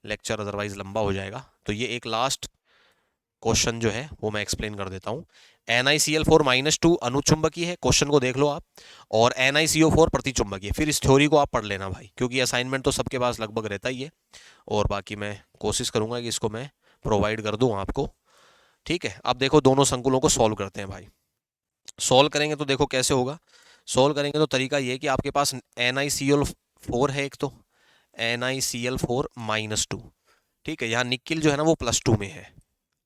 लेक्चर अदरवाइज लंबा हो जाएगा। तो ये एक लास्ट क्वेश्चन जो है वो मैं एक्सप्लेन कर देता हूँ। NiCl4-2 अनुचुंबकीय है, क्वेश्चन को देख लो आप, और NiCO4 प्रतिचुंबकीय। फिर इस थ्योरी को आप पढ़ लेना भाई, क्योंकि असाइनमेंट तो सबके पास लगभग रहता ही है, और बाकी मैं कोशिश करूंगा कि इसको मैं प्रोवाइड कर दूं आपको, ठीक है। अब देखो दोनों संकुलों को सॉल्व करते हैं भाई। सॉल्व करेंगे तो देखो कैसे होगा। सोल्व करेंगे तो तरीका ये है कि आपके पास NiCl4 है एक, तो NiCl4-2, ठीक है। यहाँ निकिल जो है ना वो +2 में है।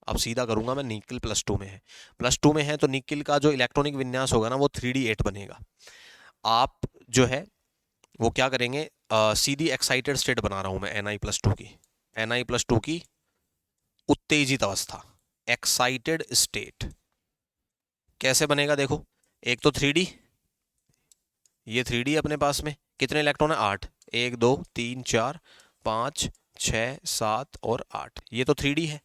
अब सीधा करूंगा मैं, निकिल +2 में है, +2 में है तो निकिल का जो इलेक्ट्रॉनिक विन्यास होगा ना वो 3D8 बनेगा। आप जो है वो क्या करेंगे, सीधी एक्साइटेड स्टेट बना रहा हूं मैं Ni+2 की उत्तेजित अवस्था, एक्साइटेड स्टेट। कैसे बनेगा देखो, एक तो 3D, ये 3D अपने पास में कितने इलेक्ट्रॉन है 8, 1 2 3 4 5 6 7 और 8, ये तो 3D है।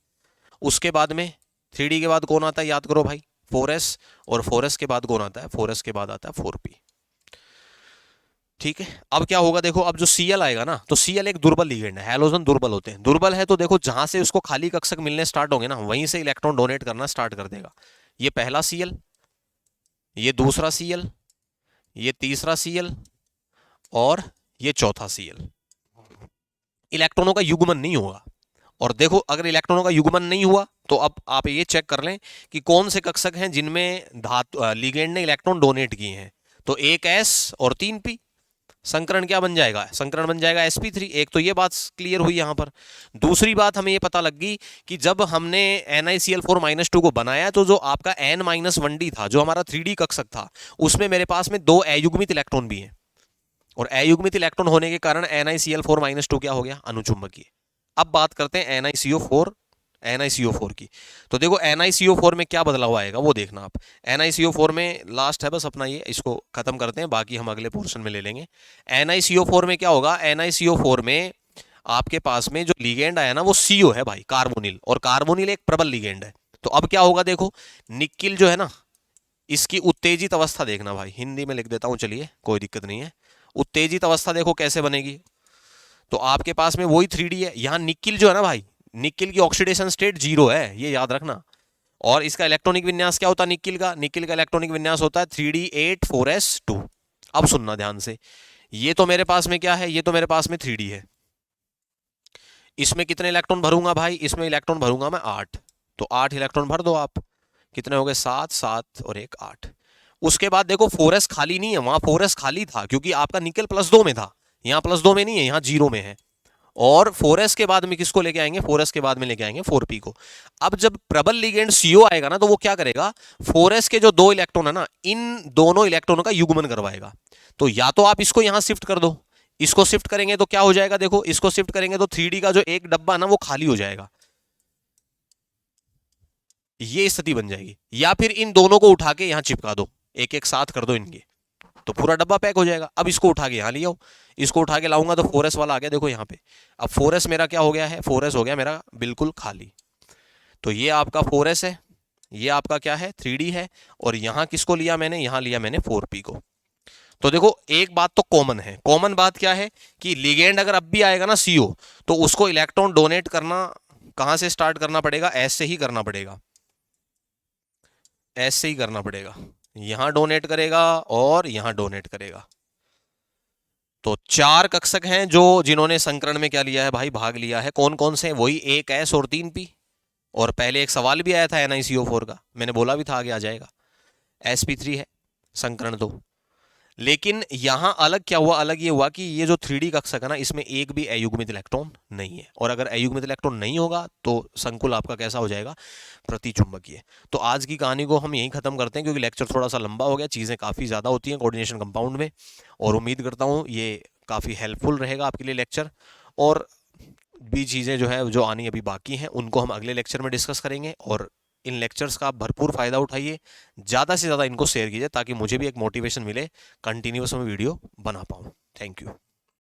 उसके बाद में 3D के बाद कौन आता है याद करो भाई, 4s, और 4s के बाद कौन आता है, 4s के बाद आता है 4p, ठीक है। अब क्या होगा देखो, अब जो Cl आएगा ना, तो Cl एक दुर्बल लिगेंड है, हैलोजन दुर्बल होते हैं, दुर्बल है तो देखो जहां से उसको खाली कक्षक मिलने स्टार्ट होंगे ना वहीं से इलेक्ट्रॉन डोनेट करना स्टार्ट कर देगा। ये पहला Cl, ये दूसरा Cl, ये तीसरा Cl और ये चौथा Cl। इलेक्ट्रॉनों का युग्मन नहीं होगा। और देखो अगर इलेक्ट्रॉनों का युग्मन नहीं हुआ तो अब आप ये चेक कर लें कि कौन से कक्षक हैं जिनमें धातु लिगेंड ने इलेक्ट्रॉन डोनेट किए हैं। तो एक S और 3p, संकरण क्या बन जाएगा, संकरण बन जाएगा sp3। एक तो ये बात क्लियर हुई यहां पर। दूसरी बात हमें ये पता लग गई कि जब हमने NiCl4-2 को बनाया तो जो आपका N-1d था, जो हमारा 3D कक्षक था, उसमें मेरे पास में 2 अयुग्मित इलेक्ट्रॉन भी हैं, और अयुग्मित इलेक्ट्रॉन होने के कारण NiCl4-2 क्या हो गया, अनुचुंबकीय। अब बात करते हैं NiCO4 की। तो देखो NiCO4 में क्या बदलाव आएगा वो देखना आप। NiCO4 में लास्ट है बस अपना ये, इसको खत्म करते हैं, बाकी हम अगले पोर्शन में ले लेंगे। NiCO4 में क्या होगा, NiCO4 में आपके पास में जो लिगेंड आया ना वो CO है भाई, कार्बोनिल, और कार्बोनिल एक प्रबल लिगेंड है। तो अब क्या होगा देखो, निकिल जो है ना इसकी उत्तेजित अवस्था देखना भाई, हिंदी में लिख देता हूं चलिए कोई दिक्कत नहीं है। उत्तेजित अवस्था देखो कैसे बनेगी, तो आपके पास में वही 3D है। यहां निकिल जो है ना भाई, निकिल की ऑक्सीडेशन स्टेट 0 है, ये याद रखना। और इसका इलेक्ट्रॉनिक विन्यास क्या होता है निकिल का, निकिल का इलेक्ट्रॉनिक विन्यास होता है 3D8-4s2। अब सुनना ध्यान से, ये तो मेरे पास में क्या है, ये तो मेरे पास में 3D है। इसमें कितने इलेक्ट्रॉन भरूंगा भाई, इसमें इलेक्ट्रॉन भरूंगा मैं 8, तो 8 इलेक्ट्रॉन भर दो आप, कितने हो गए 7, 7 और 1 8। उसके बाद देखो 4s खाली नहीं है, वहां 4s खाली था क्योंकि आपका निकल +2 में था, यहां +2 में नहीं है, यहां 0 में है। और 4s के बाद में किसको लेके आएंगे, 4s के बाद में लेके आएंगे 4p को। अब जब प्रबल लिगेंड CO आएगा ना तो वो क्या करेगा, 4s के जो 2 इलेक्ट्रॉन है ना, इन दोनों इलेक्ट्रॉनों का युग्मन करवाएगा। तो या तो आप इसको यहां शिफ्ट कर दो, इसको शिफ्ट करेंगे तो क्या हो जाएगा देखो, इसको शिफ्ट करेंगे तो 3D का जो एक डब्बा ना वो खाली हो जाएगा, ये स्थिति बन जाएगी। या फिर इन दोनों को उठा के यहां चिपका दो, एक एक साथ कर दो इनके, तो पूरा डब्बा पैक हो जाएगा। अब इसको उठा के यहां ले आओ, इसको उठा के लाऊंगा तो 4s वाला आ गया देखो यहां पे। अब 4s मेरा क्या हो गया है, 4s हो गया मेरा बिल्कुल खाली। तो ये आपका 4s है, ये आपका क्या है 3D है, और यहां किसको लिया मैंने, यहां लिया मैंने 4p को। तो देखो एक बात तो कॉमन है, कॉमन बात क्या है कि लिगेंड अगर अब भी आएगा ना CO, तो उसको इलेक्ट्रॉन डोनेट करना कहां से स्टार्ट करना पड़ेगा, S से ही करना पड़ेगा, S से ही करना पड़ेगा। यहां डोनेट करेगा और यहां डोनेट करेगा। तो 4 कक्षक हैं जो जिन्होंने संकरण में क्या लिया है भाई, भाग लिया है। कौन कौन से, वही एक S और 3p। और पहले एक सवाल भी आया था NiCO4 का, मैंने बोला भी था आगे आ जाएगा, sp3 है संकरण 2। लेकिन यहां अलग क्या हुआ, अलग ये हुआ कि ये जो 3D कक्षक है ना इसमें एक भी अयुग्मित इलेक्ट्रॉन नहीं है, और अगर अयुग्मित इलेक्ट्रॉन नहीं होगा तो संकुल आपका कैसा हो जाएगा, प्रतिचुंबकीय। तो आज की कहानी को हम यहीं खत्म करते हैं क्योंकि लेक्चर थोड़ा सा लंबा हो गया, चीज़ें काफ़ी ज़्यादा होती हैं कोऑर्डिनेशन कंपाउंड में, और उम्मीद करता हूँ ये काफ़ी हेल्पफुल रहेगा आपके लिए लेक्चर। और भी चीज़ें जो है जो आनी अभी बाकी हैं उनको हम अगले लेक्चर में डिस्कस करेंगे। और इन लेक्चर्स का आप भरपूर फ़ायदा उठाइए, ज़्यादा से ज़्यादा इनको शेयर कीजिए ताकि मुझे भी एक मोटिवेशन मिले, कंटिन्यूस में वीडियो बना पाऊँ। Thank you.